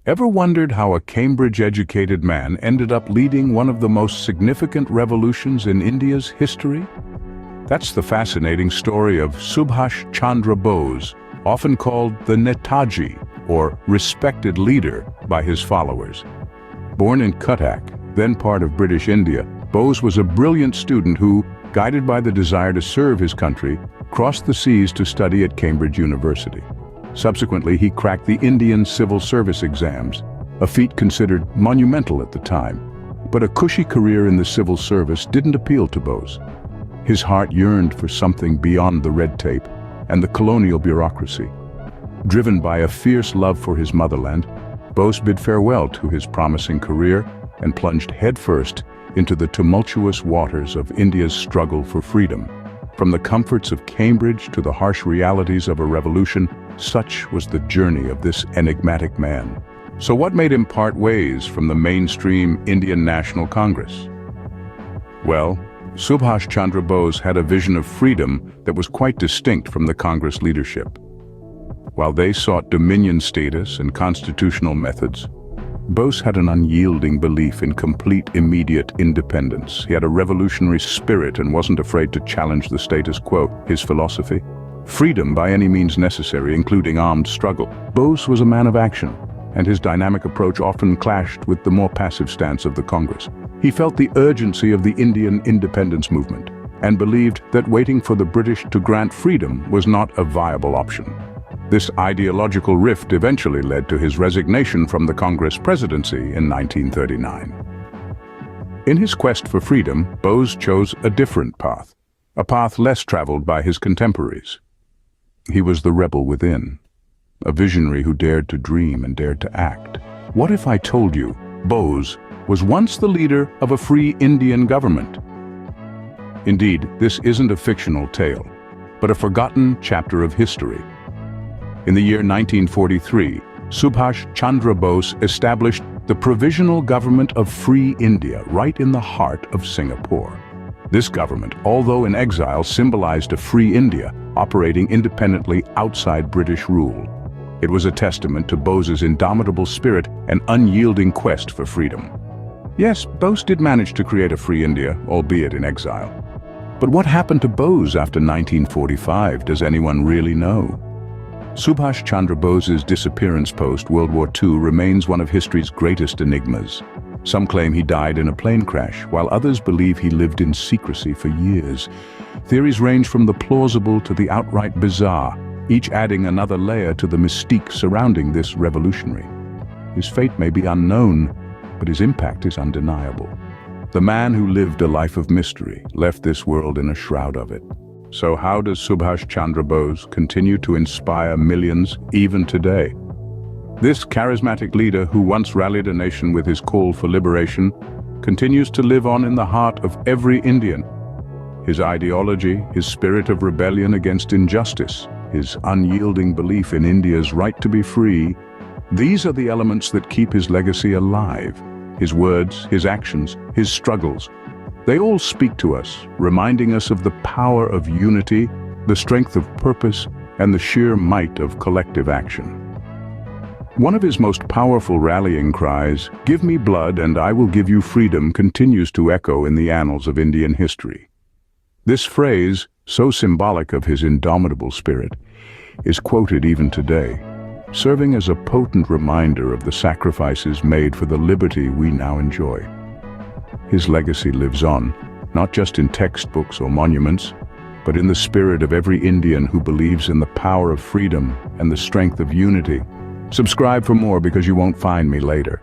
Ever wondered how a Cambridge-educated man ended up leading one of the most significant revolutions in India's history? That's the fascinating story of Subhash Chandra Bose, often called the Netaji, or respected leader, by his followers. Born in Cuttack, then part of British India, Bose was a brilliant student who, guided by the desire to serve his country, crossed the seas to study at Cambridge University. Subsequently, he cracked the Indian civil service exams, a feat considered monumental at the time. But a cushy career in the civil service didn't appeal to Bose. His heart yearned for something beyond the red tape and the colonial bureaucracy. Driven by a fierce love for his motherland, Bose bid farewell to his promising career and plunged headfirst into the tumultuous waters of India's struggle for freedom. From the comforts of Cambridge to the harsh realities of a revolution, such was the journey of this enigmatic man. So what made him part ways from the mainstream Indian National Congress? Well, Subhash Chandra Bose had a vision of freedom that was quite distinct from the Congress leadership. While they sought dominion status and constitutional methods, Bose had an unyielding belief in complete, immediate independence. He had a revolutionary spirit and wasn't afraid to challenge the status quo. His philosophy? Freedom by any means necessary, including armed struggle. Bose was a man of action, and his dynamic approach often clashed with the more passive stance of the Congress. He felt the urgency of the Indian independence movement, and believed that waiting for the British to grant freedom was not a viable option. This ideological rift eventually led to his resignation from the Congress presidency in 1939. In his quest for freedom, Bose chose a different path, a path less traveled by his contemporaries. He was the rebel within, a visionary who dared to dream and dared to act. What if I told you Bose was once the leader of a free Indian government? Indeed, this isn't a fictional tale, but a forgotten chapter of history. In the year 1943, Subhash Chandra Bose established the Provisional Government of Free India right in the heart of Singapore. This government, although in exile, symbolized a free India operating independently outside British rule. It was a testament to Bose's indomitable spirit and unyielding quest for freedom. Yes, Bose did manage to create a free India, albeit in exile. But what happened to Bose after 1945? Does anyone really know? Subhash Chandra Bose's disappearance post-World War II remains one of history's greatest enigmas. Some claim he died in a plane crash, while others believe he lived in secrecy for years. Theories range from the plausible to the outright bizarre, each adding another layer to the mystique surrounding this revolutionary. His fate may be unknown, but his impact is undeniable. The man who lived a life of mystery left this world in a shroud of it. So how does Subhash Chandra Bose continue to inspire millions even today? This charismatic leader who once rallied a nation with his call for liberation continues to live on in the heart of every Indian. His ideology, his spirit of rebellion against injustice, his unyielding belief in India's right to be free, these are the elements that keep his legacy alive. His words, his actions, his struggles, they all speak to us, reminding us of the power of unity, the strength of purpose, and the sheer might of collective action. One of his most powerful rallying cries, "Give me blood and I will give you freedom," continues to echo in the annals of Indian history. This phrase, so symbolic of his indomitable spirit, is quoted even today, serving as a potent reminder of the sacrifices made for the liberty we now enjoy. His legacy lives on, not just in textbooks or monuments, but in the spirit of every Indian who believes in the power of freedom and the strength of unity. Subscribe for more because you won't find me later.